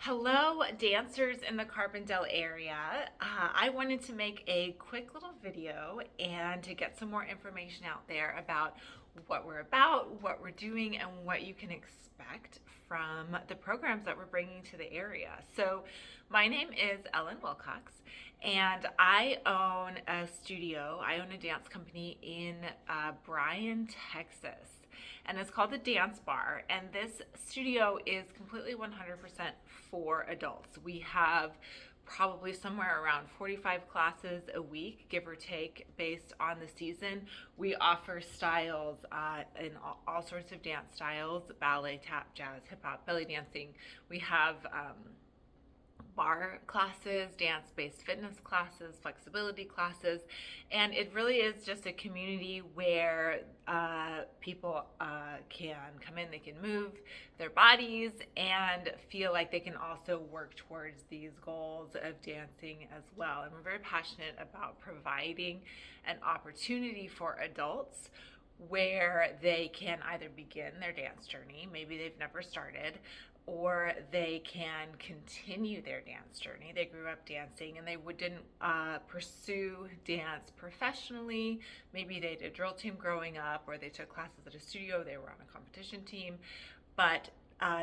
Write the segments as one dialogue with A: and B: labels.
A: Hello, dancers in the Carbondale area. I wanted to make a quick little video and to get some more information out there about what we're doing, and what you can expect from the programs that we're bringing to the area. So, my name is Ellen Wilcox, and I own a studio. I own a dance company in Bryan, Texas. And it's called the Dance Bar. And this studio is completely 100% for adults. We have probably somewhere around 45 classes a week, give or take, based on the season. We offer styles in all sorts of dance styles: ballet, tap, jazz, hip hop, belly dancing. We have bar classes, dance-based fitness classes, flexibility classes, and it really is just a community where people can come in, they can move their bodies and feel like they can also work towards these goals of dancing as well. And we're very passionate about providing an opportunity for adults where they can either begin their dance journey, maybe they've never started, or they can continue their dance journey. They grew up dancing and they didn't pursue dance professionally. Maybe they did drill team growing up, or they took classes at a studio, they were on a competition team, but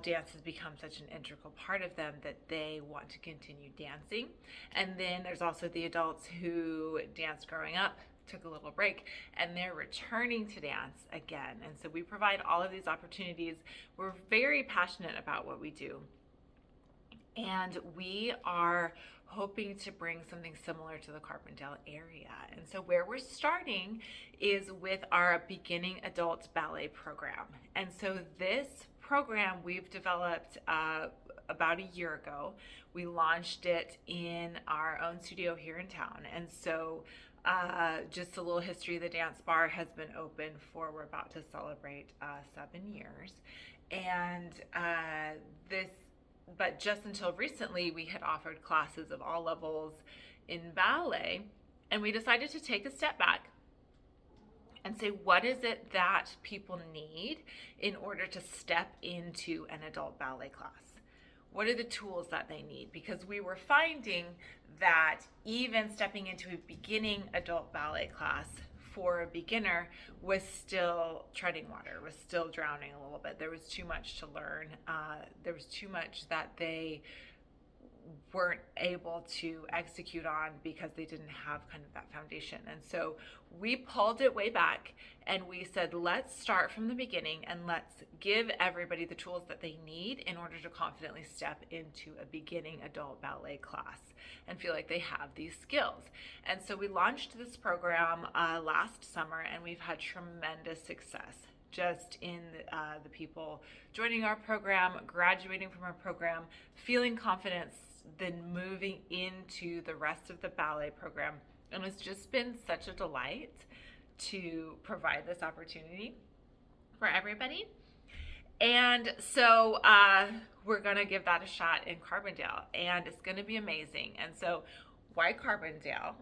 A: dance has become such an integral part of them that they want to continue dancing. And then there's also the adults who danced growing up, took a little break, and they're returning to dance again. And so we provide all of these opportunities. We're very passionate about what we do, and we are hoping to bring something similar to the Carbondale area. And so where we're starting is with our Beginning Adult Ballet Program. And so this program we've developed about a year ago. We launched it in our own studio here in town. And so just a little history: the Dance Bar has been open for, we're about to celebrate 7 years. And but just until recently, we had offered classes of all levels in ballet. And we decided to take a step back and say, what is it that people need in order to step into an adult ballet class? What are the tools that they need? Because we were finding that even stepping into a beginning adult ballet class for a beginner was still treading water, was still drowning a little bit. There was too much to learn. There was too much that they weren't able to execute on because they didn't have kind of that foundation. And so we pulled it way back and we said, let's start from the beginning and let's give everybody the tools that they need in order to confidently step into a beginning adult ballet class and feel like they have these skills. And so we launched this program last summer, and we've had tremendous success just in the people joining our program, graduating from our program, feeling confidence, then moving into the rest of the ballet program. And it's just been such a delight to provide this opportunity for everybody. And so we're going to give that a shot in Carbondale, and it's going to be amazing. And so why Carbondale?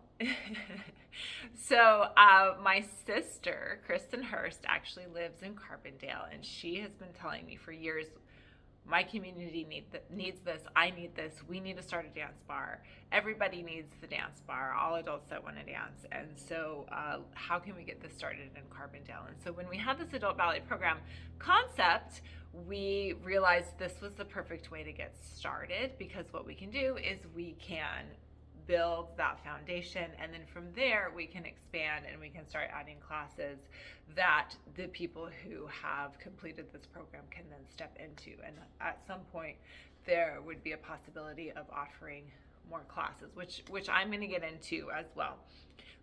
A: So my sister, Kristen Hurst, actually lives in Carbondale, and she has been telling me for years, my community needs this, I need this, we need to start a dance bar. Everybody needs the dance bar, all adults that want to dance. And so how can we get this started in Carbondale? And so when we had this adult ballet program concept, we realized this was the perfect way to get started, because what we can do is we can build that foundation, and then from there we can expand and we can start adding classes that the people who have completed this program can then step into. And at some point there would be a possibility of offering more classes, which I'm going to get into as well.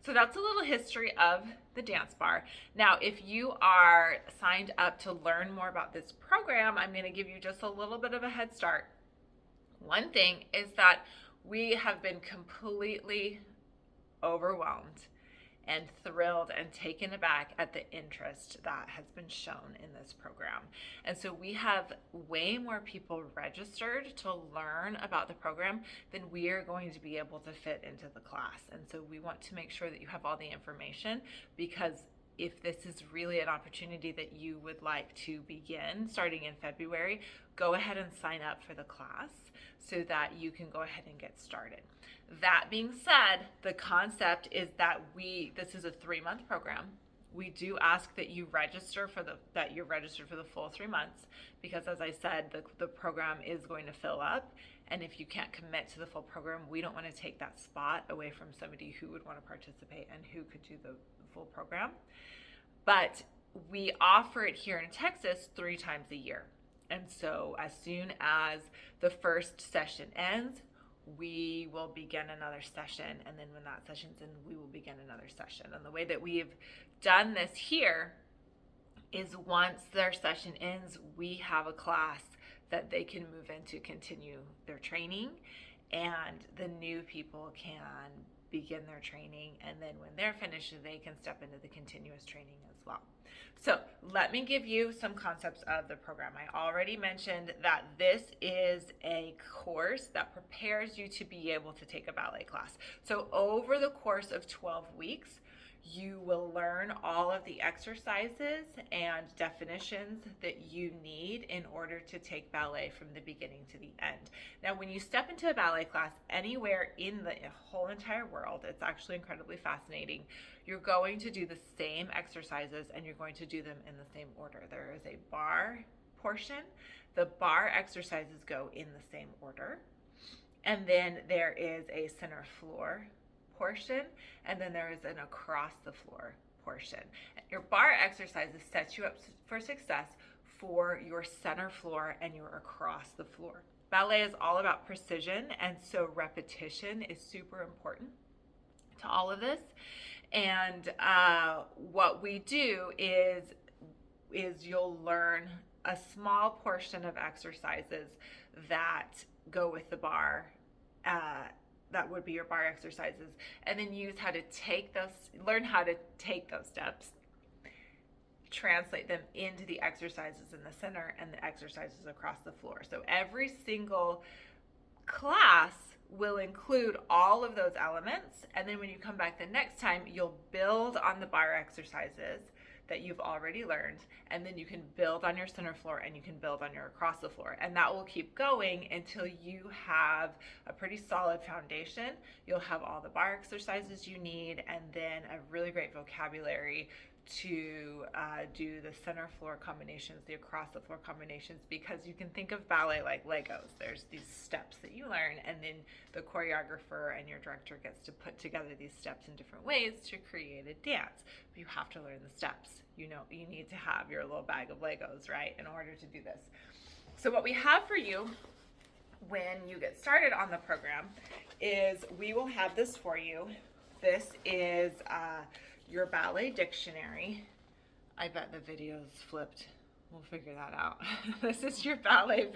A: So that's a little history of the Dance Bar. Now, if you are signed up to learn more about this program, I'm going to give you just a little bit of a head start. One thing is that we have been completely overwhelmed and thrilled and taken aback at the interest that has been shown in this program. And so we have way more people registered to learn about the program than we are going to be able to fit into the class. And so we want to make sure that you have all the information, because if this is really an opportunity that you would like to begin starting in February, go ahead and sign up for the class so that you can go ahead and get started. That being said, the concept is that this is a 3-month program. We do ask that you register for you're registered for the full 3 months, because as I said, the program is going to fill up. And if you can't commit to the full program, we don't want to take that spot away from somebody who would want to participate and who could do the full program. But we offer it here in Texas 3 times a year. And so as soon as the first session ends, we will begin another session. And then when that session's in, we will begin another session. And the way that we've done this here is once their session ends, we have a class that they can move into, continue their training, and the new people can begin their training, and then when they're finished, they can step into the continuous training as well. So let me give you some concepts of the program. I already mentioned that this is a course that prepares you to be able to take a ballet class. So over the course of 12 weeks, you will learn all of the exercises and definitions that you need in order to take ballet from the beginning to the end. Now, when you step into a ballet class anywhere in the whole entire world, it's actually incredibly fascinating. You're going to do the same exercises and you're going to do them in the same order. There is a bar portion. The bar exercises go in the same order. And then there is a center floor portion, and then there is an across the floor portion. Your bar exercises set you up for success for your center floor and your across the floor. Ballet is all about precision, and so repetition is super important to all of this. And what we do is you'll learn a small portion of exercises that go with the bar, that would be your bar exercises, and then learn how to take those steps, translate them into the exercises in the center and the exercises across the floor. So every single class will include all of those elements, and then when you come back the next time, you'll build on the bar exercises that you've already learned, and then you can build on your center floor and you can build on your across the floor, and that will keep going until you have a pretty solid foundation. You'll have all the bar exercises you need, and then a really great vocabulary to do the center floor combinations, the across the floor combinations, because you can think of ballet like Legos. There's these steps that you learn, and then the choreographer and your director gets to put together these steps in different ways to create a dance. But you have to learn the steps. You need to have your little bag of Legos, right, in order to do this. So what we have for you when you get started on the program is we will have this for you. This is your ballet dictionary. I bet the video's flipped. We'll figure that out. This is your ballet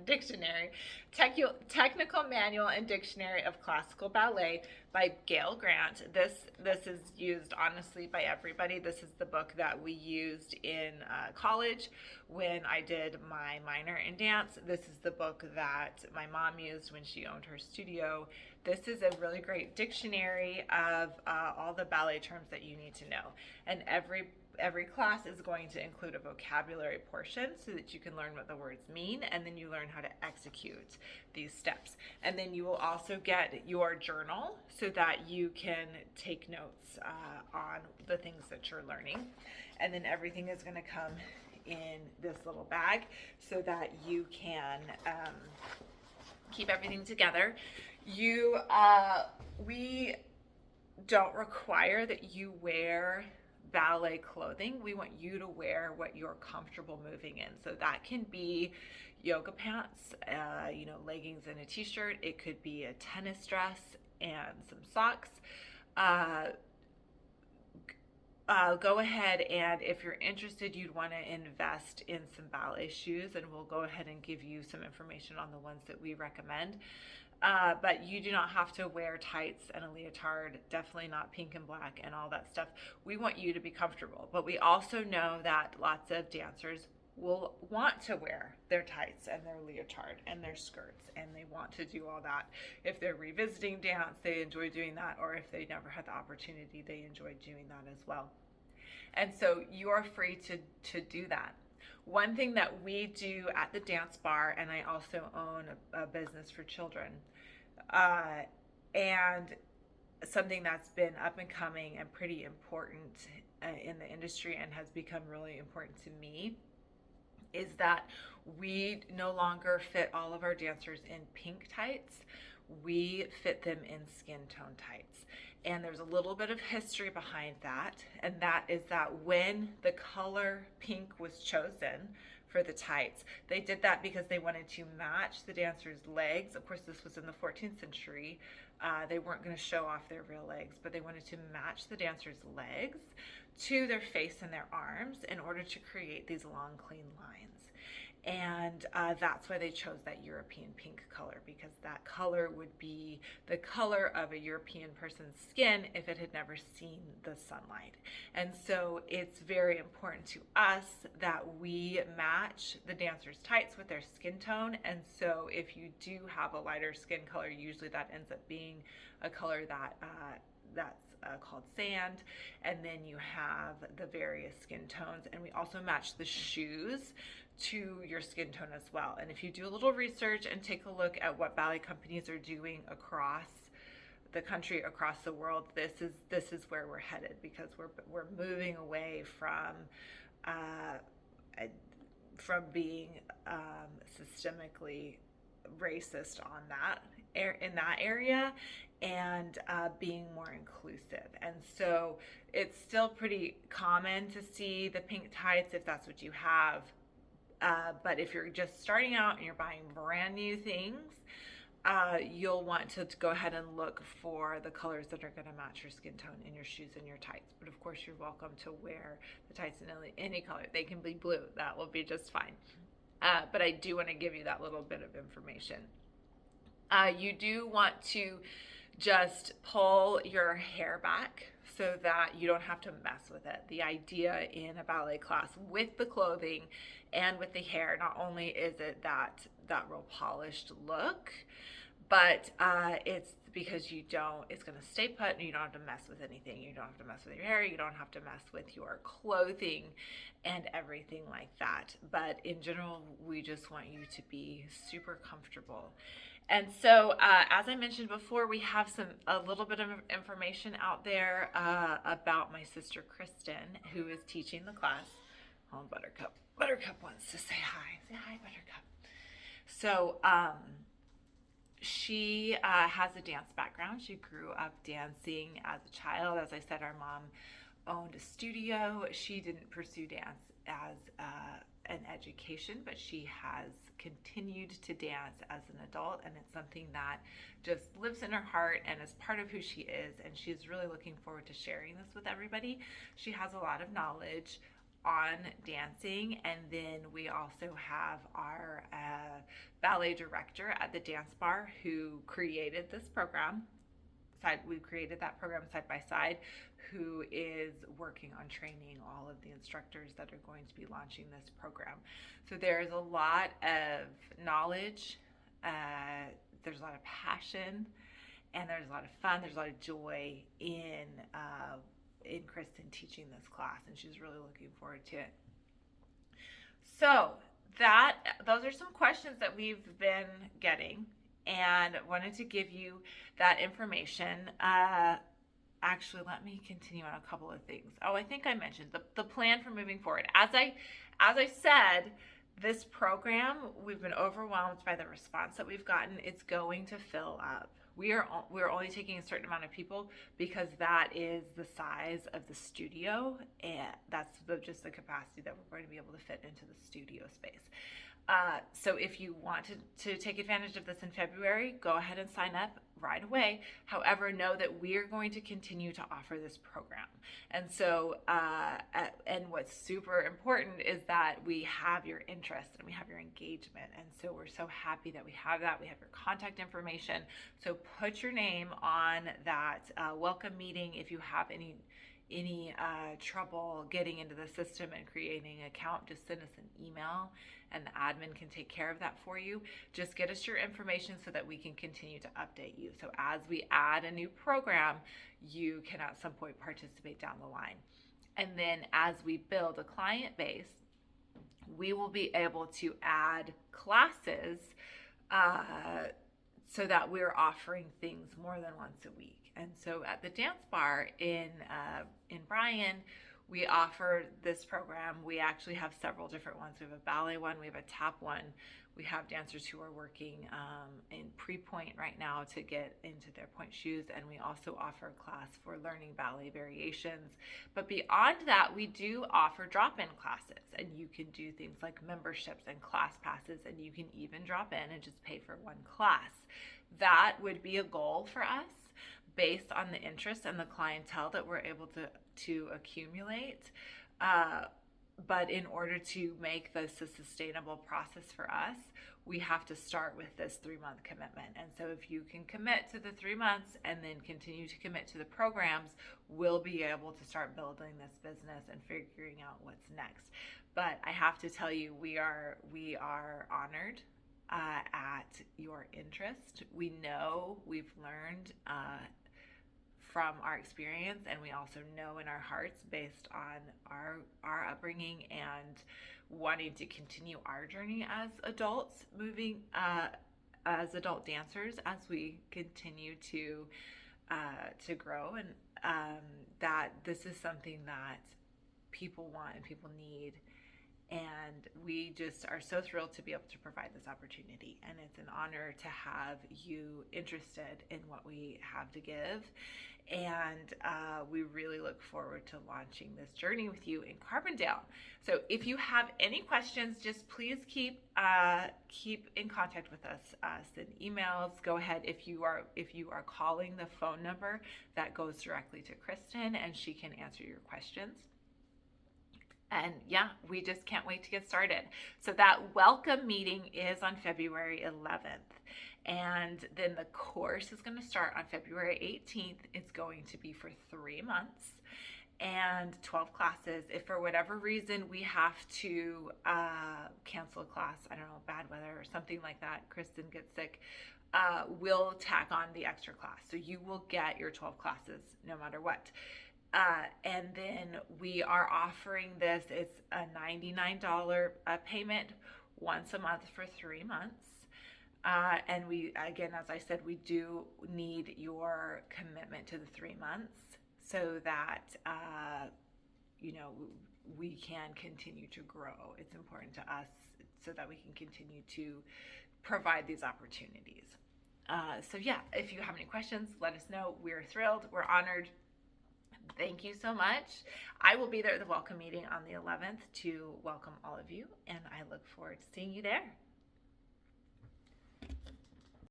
A: dictionary, technical manual and dictionary of classical ballet by Gail Grant. This is used honestly by everybody. This is the book that we used in college when I did my minor in dance. This is the book that my mom used when she owned her studio. This is a really great dictionary of all the ballet terms that you need to know. And every class is going to include a vocabulary portion so that you can learn what the words mean, and then you learn how to execute these steps. And then you will also get your journal so that you can take notes on the things that you're learning. And then everything is going to come in this little bag so that you can keep everything together. We don't require that you wear ballet clothing. We want you to wear what you're comfortable moving in. So that can be yoga pants, leggings and a t-shirt. It could be a tennis dress and some socks. Go ahead, and if you're interested, you'd want to invest in some ballet shoes, and we'll go ahead and give you some information on the ones that we recommend. But you do not have to wear tights and a leotard, definitely not pink and black and all that stuff. We want you to be comfortable, but we also know that lots of dancers will want to wear their tights and their leotard and their skirts, and they want to do all that. If they're revisiting dance, they enjoy doing that, or if they never had the opportunity, they enjoy doing that as well. And so you're free to do that. One thing that we do at the dance bar, and I also own a business for children, and something that's been up and coming and pretty important in the industry and has become really important to me, is that we no longer fit all of our dancers in pink tights. We fit them in skin tone tights. And there's a little bit of history behind that, and that is that when the color pink was chosen for the tights, they did that because they wanted to match the dancers' legs. Of course, this was in the 14th century. They weren't going to show off their real legs, but they wanted to match the dancers' legs to their face and their arms in order to create these long, clean lines. And that's why they chose that European pink color, because that color would be the color of a European person's skin if it had never seen the sunlight. And so it's very important to us that we match the dancer's tights with their skin tone. And so if you do have a lighter skin color, usually that ends up being a color that's called sand, and then you have the various skin tones. And we also match the shoes to your skin tone as well. And if you do a little research and take a look at what ballet companies are doing across the country, across the world, this is where we're headed, because we're moving away from being systemically racist on that in that area, and being more inclusive. And so it's still pretty common to see the pink tights if that's what you have. But if you're just starting out and you're buying brand new things, you'll want to go ahead and look for the colors that are going to match your skin tone in your shoes and your tights. But of course, you're welcome to wear the tights in any color. They can be blue. That will be just fine. But I do want to give you that little bit of information. You do want to just pull your hair back so that you don't have to mess with it. The idea in a ballet class with the clothing and with the hair, not only is it that real polished look, but it's because it's going to stay put and you don't have to mess with anything. You don't have to mess with your hair. You don't have to mess with your clothing and everything like that. But in general, we just want you to be super comfortable. And so, as I mentioned before, we have a little bit of information out there about my sister Kristen, who is teaching the class. Oh, Buttercup. Buttercup wants to say hi. Say hi, Buttercup. So, she has a dance background. She grew up dancing as a child. As I said, our mom owned a studio. She didn't pursue dance as an education, but she has continued to dance as an adult, and it's something that just lives in her heart and is part of who she is, and she's really looking forward to sharing this with everybody. She has a lot of knowledge on dancing, and then we also have our ballet director at the dance bar who created this program. We created that program side by side, who is working on training all of the instructors that are going to be launching this program. So there's a lot of knowledge, there's a lot of passion, and there's a lot of fun, there's a lot of joy in Kristen teaching this class, and she's really looking forward to it. So those are some questions that we've been getting, and wanted to give you that information. Actually, let me continue on a couple of things. Oh, I think I mentioned the plan for moving forward. As I said, this program, we've been overwhelmed by the response that we've gotten. It's going to fill up. We're only taking a certain amount of people because that is the size of the studio, and that's just the capacity that we're going to be able to fit into the studio space. So if you want to take advantage of this in February, go ahead and sign up right away. However, know that we're going to continue to offer this program. And so, and what's super important is that we have your interest and we have your engagement. And so we're so happy that we have that. We have your contact information. So put your name on that welcome meeting. If you have any trouble getting into the system and creating an account, just send us an email and the admin can take care of that for you. Just get us your information so that we can continue to update you. So as we add a new program, you can at some point participate down the line. And then as we build a client base, we will be able to add classes so that we're offering things more than once a week. And so at the dance bar in Bryan, we offer this program. We actually have several different ones. We have a ballet one, we have a tap one. We have dancers who are working in pre-point right now to get into their point shoes, and we also offer a class for learning ballet variations. But beyond that, we do offer drop-in classes, and you can do things like memberships and class passes, and you can even drop in and just pay for one class. That would be a goal for us based on the interest and the clientele that we're able to accumulate. But in order to make this a sustainable process for us, we have to start with this 3-month commitment. And so if you can commit to the 3 months and then continue to commit to the programs, we'll be able to start building this business and figuring out what's next. But I have to tell you, we are honored at your interest. We know, we've learned from our experience, and we also know in our hearts, based on our upbringing and wanting to continue our journey as adults, moving as adult dancers, as we continue to grow, and that this is something that people want and people need. And we just are so thrilled to be able to provide this opportunity. And it's an honor to have you interested in what we have to give. And we really look forward to launching this journey with you in Carbondale. So if you have any questions, just please keep in contact with us. Send emails. Go ahead. If you are calling the phone number, that goes directly to Kristen, and she can answer your questions. And yeah, we just can't wait to get started. So that welcome meeting is on February 11th. And then the course is going to start on February 18th. It's going to be for 3 months and 12 classes. If for whatever reason we have to cancel a class, I don't know, bad weather or something like that, Kristen gets sick, we'll tack on the extra class. So you will get your 12 classes no matter what. And then we are offering this. It's a $99 payment once a month for 3 months. And we, again, as I said, we do need your commitment to the 3 months so that, we can continue to grow. It's important to us so that we can continue to provide these opportunities. So yeah, if you have any questions, let us know. We're thrilled. We're honored. Thank you so much. I will be there at the welcome meeting on the 11th to welcome all of you, and I look forward to seeing you there.